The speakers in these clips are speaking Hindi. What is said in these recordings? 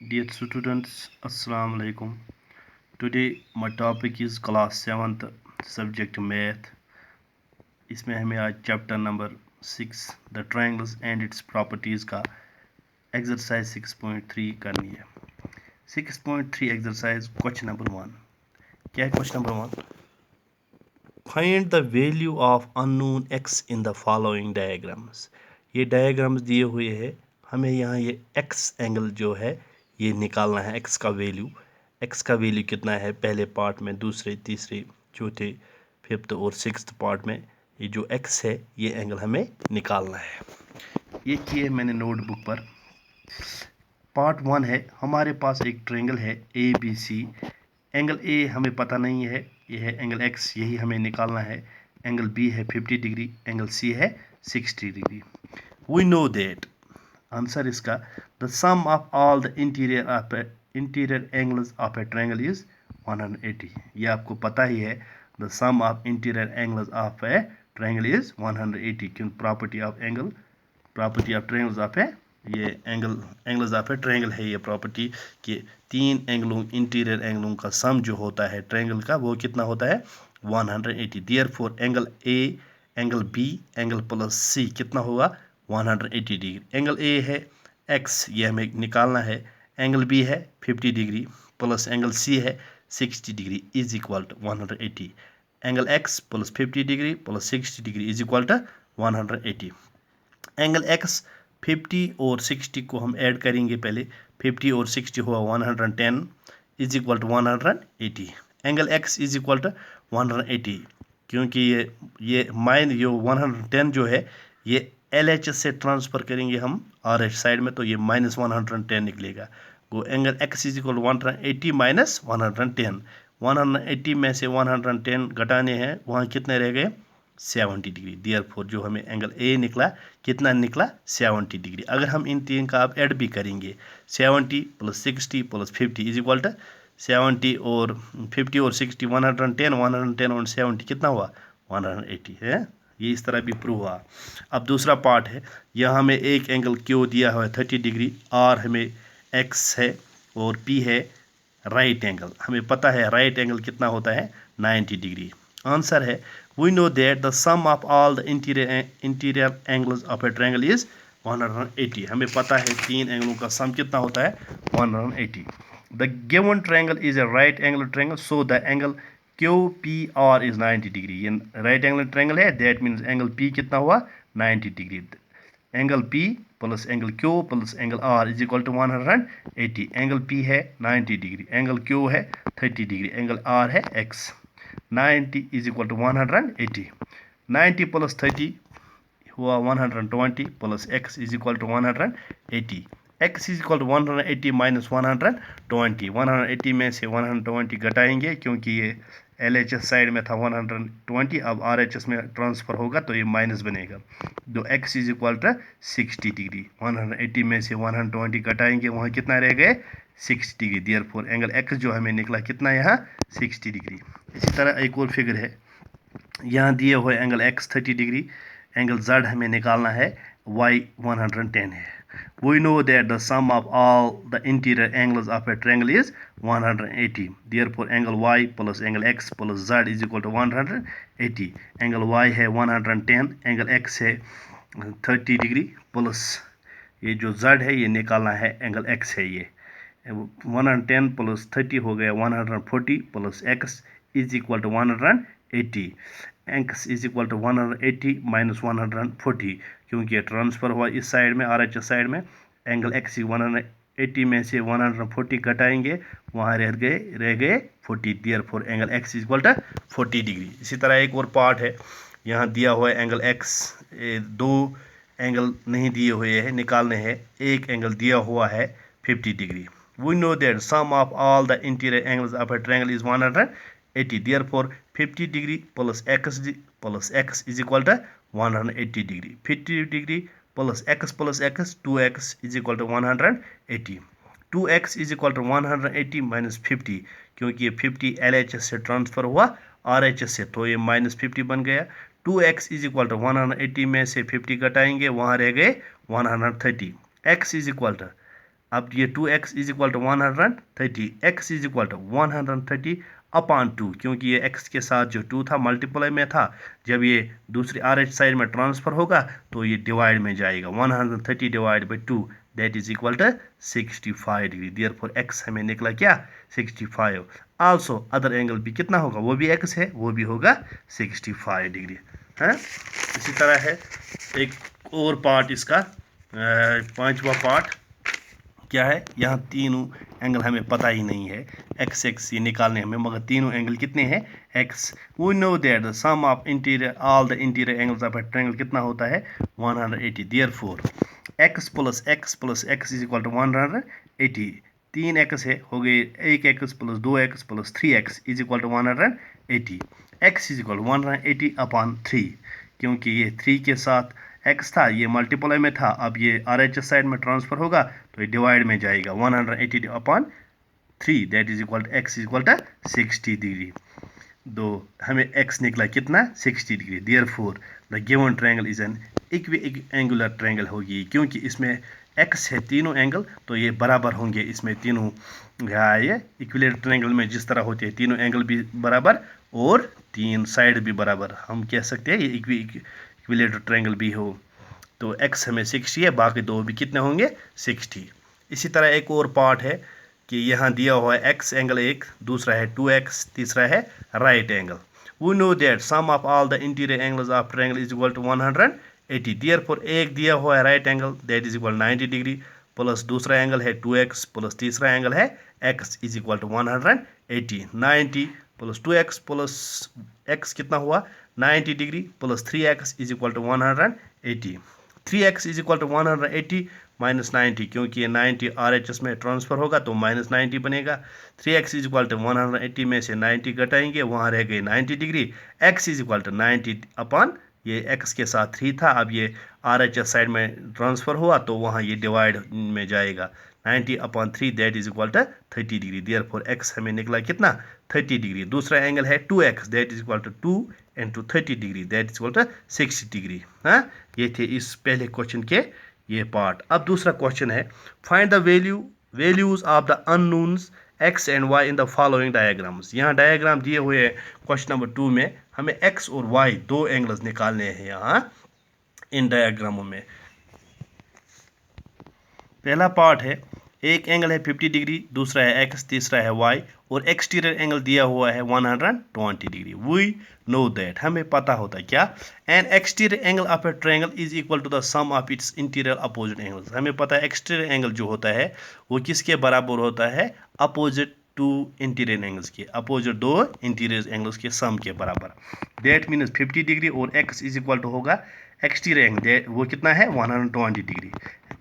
Dear students, Assalamu alaikum. Today my topic is class 7th subject math. इसमें हमें आज chapter number 6 the triangles and it's properties का एक्सरसाइज 6.3 करनी है। 6.3 एक्सरसाइज क्वेश्चन नंबर 1। क्या है question number 1? Find the value of unknown x in the following diagrams. ये डायग्राम्स दिए हुए हैं, हमें यहाँ ये x एंगल जो है ये निकालना है। x का वैल्यू कितना है पहले पार्ट में, दूसरे, तीसरे, चौथे, फिफ्थ और सिक्स्थ पार्ट में ये जो x है ये एंगल हमें निकालना है। ये किए मैंने नोटबुक पर। पार्ट 1 है, हमारे पास एक ट्रायंगल है ABC। एंगल ए हमें पता नहीं है, ये है एंगल एक्स, यही हमें निकालना है। एंगल बी है 50 डिग्री, एंगल सी है 60 degree. We know that, answer इसका, the sum of all the interior angles of a triangle is 180। ये आपको पता ही है, the sum of interior angles of a triangle is 180, क्योंकि property of triangles of A, ये एंगल्स ऑफ ए ट्रायंगल है ये प्रॉपर्टी कि तीन एंगलों इंटीरियर एंगलों का सम जो होता है ट्रायंगल का वो कितना होता है 180। Therefore angle A, angle B, angle plus C कितना होगा 180 डिग्री। एंगल ए है एक्स, ये हमें निकालना है। एंगल बी है 50 डिग्री प्लस एंगल सी है 60 degree is equal to 180। Angle x plus 50 degree plus 60 degree is equal to 180। Angle x 50 और 60 को हम ऐड करेंगे पहले, 50 और 60 हुआ 110 is equal to 180। Angle x is equal to 180, क्योंकि ये माइन जो 110 जो है ये LHS से ट्रांसफ़र करेंगे हम RH साइड में, तो ये माइनस 110 निकलेगा। वो angle x is equal 180 minus 110, 180 में से 110 घटाने हैं, वहाँ कितने रह गए 70 डिग्री। देयरफॉर जो हमें एंगल ए निकला कितना निकला 70 डिग्री। अगर हम इन तीन का आप ऐड भी करेंगे, 70 plus 60 plus 50 is equal to 70 और 50 और 60 110 और 70 कितना हुआ 180 है। ये इस तरह भी प्रूव हुआ। अब दूसरा पार्ट है, यहाँ हमें एक एंगल क्यू दिया हुआ है 30 डिग्री, आर हमें एक्स है और पी है राइट एंगल। हमें पता है राइट एंगल कितना होता है 90 डिग्री। आंसर है, we know that the sum of all the interior angles of a triangle is 180। हमें पता है तीन एंगलों का सम कितना होता है 180। The given triangle is a right angle triangle, so the angle QPR is 90 degree. ये राइट एंगल ट्रायंगल है, दैट मीन्स एंगल P कितना हुआ 90 degree. Angle P plus angle Q plus angle R is equal to 180। Angle P है 90 डिग्री, एंगल Q है 30 डिग्री, एंगल R है X। 90 is equal to 180। 90 plus 30 हुआ 120 plus x is equal to 180। x is equal to 180 minus 120। 180 में से 120 घटाएंगे, क्योंकि ये LHS साइड में था 120, अब RHS में ट्रांसफ़र होगा तो ये माइनस बनेगा। तो x is equal to 60 degree. 180 में से 120 घटाएंगे, वहाँ कितना रह गए 60 डिग्री। देयरफॉर एंगल x जो हमें निकला कितना यहाँ 60 डिग्री। इसी तरह एक और फिगर है, यहाँ दिए हुए angle x 30 degree, angle z हमें निकालना है y 110 है। We know that the sum of all the interior angles of a triangle is 180। Therefore angle y plus angle x plus z is equal to 180। Angle y है 110, एंगल x है 30 डिग्री प्लस ये जो z है ये निकालना है, एंगल x है ये 110 प्लस 30 हो गया 140 plus x is equal to 180। x is equal to 180 minus 140, क्योंकि ये ट्रांसफ़र हुआ इस साइड में RHS साइड में। एंगल x 180 में से 140 घटाएंगे, वहाँ रह गए 40। Therefore angle x is equal to 40 degree. इसी तरह एक और पार्ट है, यहाँ दिया हुआ है एंगल x, दो एंगल नहीं दिए हुए हैं, निकालने हैं। एक एंगल दिया हुआ है 50 degree. We know that sum of all the interior angles of a triangle is 180. Therefore, 50 degree plus x is equal to 180 degree. 50 degree plus x 2x is equal to 180. 2x is equal to 180 minus 50, क्योंकि ये 50 LHS से ट्रांसफ़र हुआ RHS से, तो ये माइनस 50 बन गया। 2x is equal to 180 में से 50 घटाएंगे, वहाँ रह गए 130। x is equal to अब ये 2x is equal to 130, x is equal to 130 upon 2, क्योंकि ये x के साथ जो 2 था मल्टीप्लाई में था, जब ये दूसरी RH साइड में ट्रांसफ़र होगा तो ये डिवाइड में जाएगा। 130 divide by 2 that is equal to 65 degree. Therefore x हमें निकला क्या, 65। आल्सो अदर एंगल भी कितना होगा, वो भी x है, वो भी होगा 65 डिग्री है। इसी तरह है एक और पार्ट इसका, पांचवा पार्ट क्या है, यहाँ तीनों एंगल हमें पता ही नहीं है, एक्स एक्स ये निकालने हमें, मगर तीनों एंगल कितने हैं, x. We know that the sum of interior all the interior angles of a triangle कितना होता है, 180। Therefore x plus x is equal to 180, 3x है, हो गए 1x plus 2x plus 3x is equal to 180। x is equal to 180 upon 3, क्योंकि ये 3 के साथ x था, ये मल्टीप्लाई में था, अब ये RHS साइड में ट्रांसफ़र होगा तो ये डिवाइड में जाएगा। 180 upon 3 that is equal to x is equal to 60 degree. दो हमें x निकला कितना, 60 degree. Therefore the given triangle is an equiangular triangle होगी, क्योंकि इसमें x है तीनों एंगल तो ये बराबर होंगे, इसमें तीनों ये इक्विलेटरल ट्रायंगल में जिस तरह होते हैं तीनों एंगल भी बराबर और तीन साइड भी बराबर, हम कह सकते हैं ये इक्विलेटरल ट्रायंगल भी हो। तो x हमें 60 है, बाकी दो भी कितने होंगे, 60। इसी तरह एक और पार्ट है कि यहाँ दिया हुआ है x एंगल एक, दूसरा है 2x, तीसरा है right angle. We know that sum of all the interior angles of triangle is equal to 180। Therefore एक दिया हुआ है right angle that is equal 90 degree, plus दूसरा एंगल है 2x, प्लस तीसरा एंगल है x is equal to 180। 90 plus 2x plus x कितना हुआ, 90 degree, plus 3x is equal to 180। 3x is equal to 180 minus 90, क्योंकि ये 90 RHS में ट्रांसफ़र होगा तो माइनस 90 बनेगा। 3x इज इक्वल टू 180 में से 90 घटाएंगे, वहाँ रह गए 90 degree. x is equal to 90 upon ये x के साथ 3 था, अब ये RHS साइड में ट्रांसफ़र हुआ तो वहाँ ये डिवाइड में जाएगा। 90 upon 3 that is equal to 30 degree. Therefore x हमें निकला कितना, 30 डिग्री। दूसरा एंगल है 2x that is equal to 2 into 30 degree that is equal to 60 degree. हाँ, ये थे इस पहले क्वेश्चन के ये पार्ट। अब दूसरा क्वेश्चन है, find the values of the unknowns x and y in the following diagrams. यहाँ डायग्राम दिए हुए हैं क्वेश्चन नंबर 2 में, हमें x और y दो एंगल्स निकालने हैं यहाँ इन डायग्रामों में। पहला पार्ट है, एक एंगल है 50 डिग्री, दूसरा है x, तीसरा है y, और एक्सटीरियर एंगल दिया हुआ है 120 डिग्री। वी नो दैट, हमें पता होता है क्या, an exterior angle of a triangle is equal to the sum of its interior opposite angles. हमें पता है एक्सटीरियर एंगल जो होता है वो किसके बराबर होता है, अपोजिट टू इंटीरियर एंगल्स के, अपोजिट दो इंटीरियर एंगल्स के सम के बराबर। दैट मीन्स 50 डिग्री और x इज इक्वल टू होगा एक्सटीरियर एंगल, वो कितना है 120 डिग्री।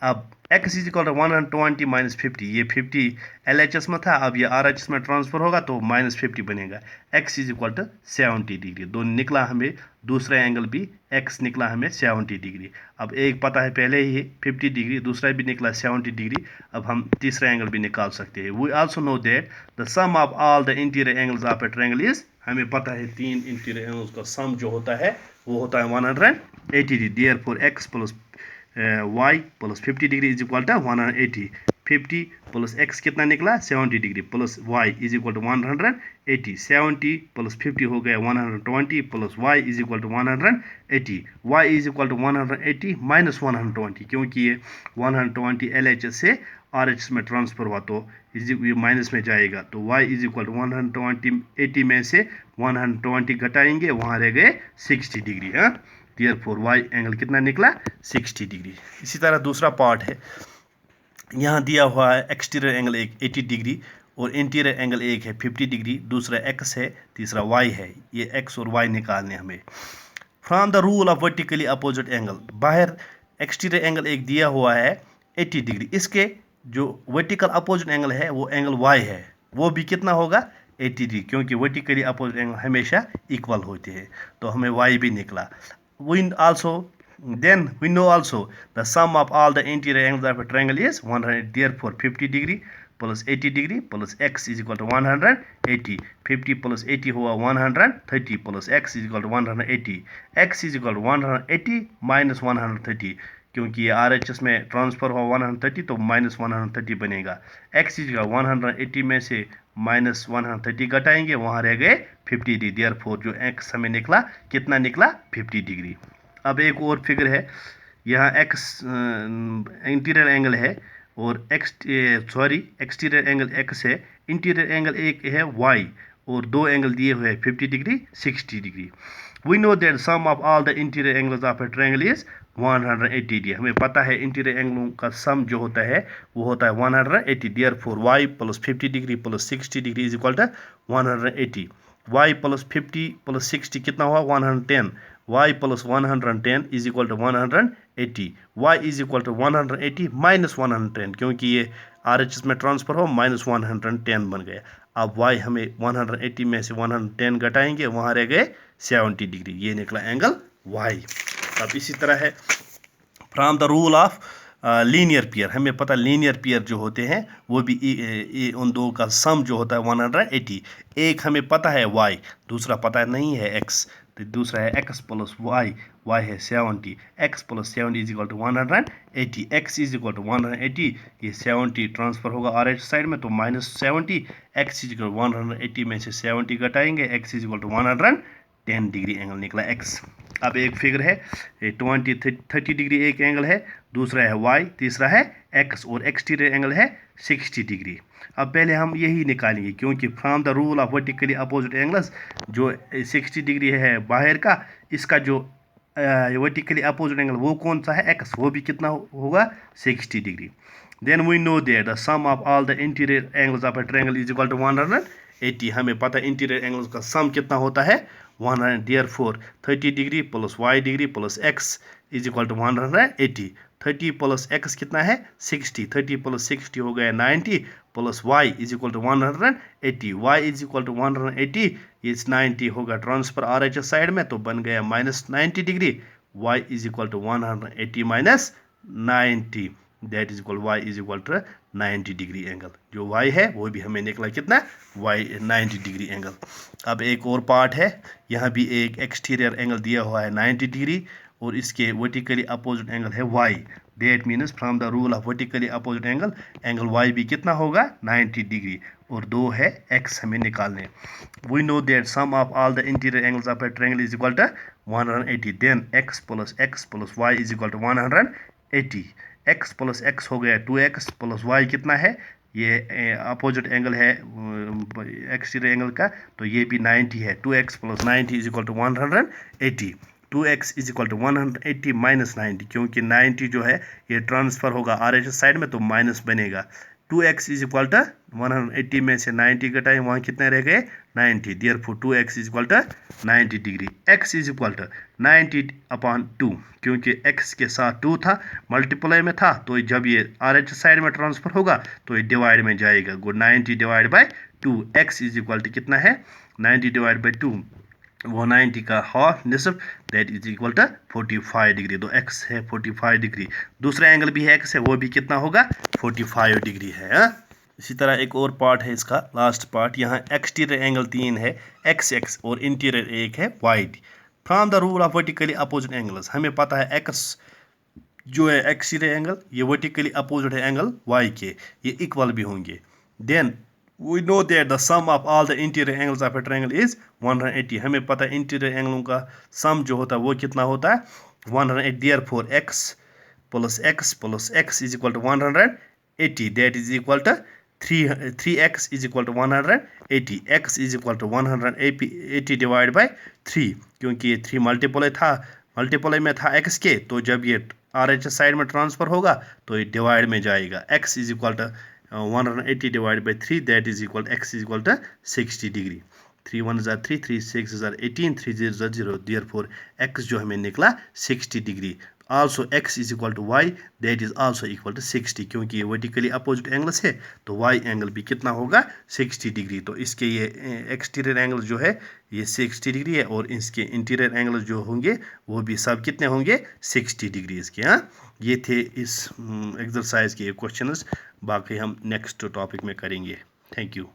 अब x is equal to 120 minus 50, ये 50 LHS में था, अब ये RHS में ट्रांसफ़र होगा तो माइनस 50 बनेगा। x is equal to 70 degree. दो निकला हमें, दूसरा एंगल भी x निकला हमें 70 डिग्री। अब एक पता है पहले ही 50 डिग्री, दूसरा भी निकला 70 डिग्री, अब हम तीसरा एंगल भी निकाल सकते हैं। We also know that the sum of all the interior angles of a triangle is, हमें पता है तीन इंटीरियर एंगल्स का सम जो होता है वो होता है 180 degree. Therefore x plus y plus 50 degree is equal to 180। 50 plus x कितना निकला 70 degree, plus y is equal to 180। 70 plus 50 हो गया 120, plus y is equal to 180। y is equal to 180 minus 120, क्योंकि ये 120 LHS से RHS में ट्रांसफ़र हुआ तो ये माइनस में जाएगा, तो y इज इक्वल टू 120, 80 में से 120 घटाएंगे, वहाँ रह गए 60 डिग्री। हाँ, देयरफॉर y एंगल कितना निकला 60 डिग्री। इसी तरह दूसरा पार्ट है, यहाँ दिया हुआ है एक्सटीरियर एंगल एक 80 डिग्री और इंटीरियर एंगल एक है 50 डिग्री, दूसरा x है, तीसरा y है। ये x और y निकालने हमें। From the rule of vertically opposite angle, बाहर एक्सटीरियर एंगल एक दिया हुआ है 80 डिग्री, इसके जो वर्टिकल अपोजिट एंगल है वो एंगल y है, वो भी कितना होगा 80 डिग्री, क्योंकि वर्टिकली अपोजिट एंगल हमेशा इक्वल होते हैं, तो हमें y भी निकला। Then we know also the sum of all the interior angles of a triangle is 100. Therefore 50 degree plus 80 degree plus x is equal to 180. 50 plus 80 हुआ 130 plus x is equal to 180. x is equal to 180 minus 130, क्योंकि ये RHS में ट्रांसफ़र हुआ 130 तो माइनस 130 बनेगा। एक्स इज का 180 में से माइनस 130 घटाएंगे, वहाँ रह गए 50 डिग्री। देयरफॉर जो एक्स हमें निकला कितना निकला 50 डिग्री। अब एक और फिगर है, यहाँ एक्स इंटीरियर एंगल है और एक्सटीरियर एंगल एक्स है, इंटीरियर एंगल एक है वाई और दो एंगल दिए हुए हैं 50 degree 60 degree. We know that sum of all the interior angles of a triangle is 180 degree. हमें पता है इंटीरियर एंगलों का सम जो होता है वो होता है 180। Therefore y plus 50 degree plus 60 degree is equal to 180। y plus 50 plus 60 कितना हुआ 110। y plus 110 is equal to 180। y is equal to 180 minus 110, क्योंकि ये RHS में ट्रांसफर हो माइनस 110 बन गया। अब y हमें 180 में से 110 घटाएंगे, वहाँ रह गए 70 डिग्री। ये निकला एंगल y। अब इसी तरह है from the rule of linear pair. हमें पता लीनियर पेयर जो होते हैं वो भी उन दो का सम जो होता है 180। एक हमें पता है y, दूसरा पता नहीं है x। तो दूसरा है x प्लस y है 70। x plus 70 is equal to 180। x is equal to 180, ये 70 ट्रांसफर होगा RH साइड में तो minus 70। x is equal to 180 में से 70 घटाएंगे, x is equal to 110 degree angle निकला x। अब एक फिगर है 30 डिग्री एक एंगल है, दूसरा है y, तीसरा है x और एक्सटीरियर एंगल है 60 डिग्री। अब पहले हम यही निकालेंगे, क्योंकि from the rule of vertically opposite angles जो 60 डिग्री है बाहर का, इसका जो वर्टिकली अपोजिट एंगल वो कौन सा है x, वो भी कितना होगा 60 degree. Then we know that the sum of all the interior angles of a triangle is equal to 180। हमें पता है इंटीरियर एंगल्स का सम कितना होता है 100। Therefore 30 degree plus y degree plus x is equal to 180। 30 plus x कितना है 60। 30 प्लस 60 हो गया 90 plus y is equal to 180। y is equal to 180, ये 90 होगा ट्रांसफर RHS साइड में तो बन गया minus 90 degree. y is equal to 180 minus 90, that is equal y is equal to 90 degree angle. जो y है वो भी हमें निकला कितना y 90 डिग्री एंगल। अब एक और पार्ट है, यहाँ भी एक एक्सटीरियर एंगल दिया हुआ है 90 डिग्री और इसके वर्टिकली अपोजिट एंगल है y। That means from the rule of vertically opposite angle y भी कितना होगा 90 डिग्री और दो है x हमें निकालने। We know that sum of all the interior angles of a triangle is equal to 180। Then x plus y is equal to 180। x plus x हो गया 2x प्लस y कितना है, ये अपोजिट एंगल है एक्सटीरियर एंगल का तो ये भी 90 है। 2x plus 90 is equal to 180। 2x is equal to 180 minus 90, क्योंकि 90 जो है ये ट्रांसफर होगा RHS साइड में तो माइनस बनेगा। 2x इज इक्वल टू 180 में से 90 घटाए, वहाँ कितने रह गए 90। Therefore 2x is equal to 90 degree. x is equal to 90 upon 2, क्योंकि x के साथ 2 था मल्टीप्लाई में था तो जब ये RHS साइड में ट्रांसफर होगा तो ये डिवाइड में जाएगा। 90 divide by 2, x is equal to कितना है 90 डिवाइड बाई 2, वो 90 का हाफ निसफ, that is equal to 45 degree. तो x है 45 डिग्री, दूसरा एंगल भी है x है वो भी कितना होगा 45 डिग्री है। इसी तरह एक और पार्ट है इसका लास्ट पार्ट, यहाँ एक्सटीरियर एंगल 3 है x और इंटीरियर 1 है y। From the rule of vertically opposite angles हमें पता है x जो है एक्सटीरियर एंगल ये वर्टिकली अपोजिट है एंगल y के, ये इक्वल भी होंगे। Then we know that the sum of all the interior angles of a triangle is 180। हमें पता है इंटीरियर एंगलों का सम जो होता है वो कितना होता है 180। Therefore x plus x is equal to 180, that is equal to 3x is equal to 180। x is equal to 180 divide by 3, क्योंकि ये 3 मल्टीप्लाई में था x के, तो जब ये RHS साइड में ट्रांसफर होगा तो ये डिवाइड में जाएगा। x is equal to 180 divided by 3, that is equal to x is equal to 60 degree। 3 1s are 3, 3 6s are 18, 3 0s are 0। therefore x जो हमें निकला 60 degree. also x is equal to y, that is also equal to 60, क्योंकि ये वर्टिकली अपोजिट एंगल्स है तो y एंगल भी कितना होगा 60 डिग्री। तो इसके ये एक्सटीरियर एंगल जो है ये 60 डिग्री है और इसके इंटीरियर एंगल जो होंगे वो भी सब कितने होंगे 60 डिग्री इसके। हाँ, ये थे इस एक्सरसाइज के क्वेश्चंस, बाकी हम नेक्स्ट टॉपिक में करेंगे। Thank you.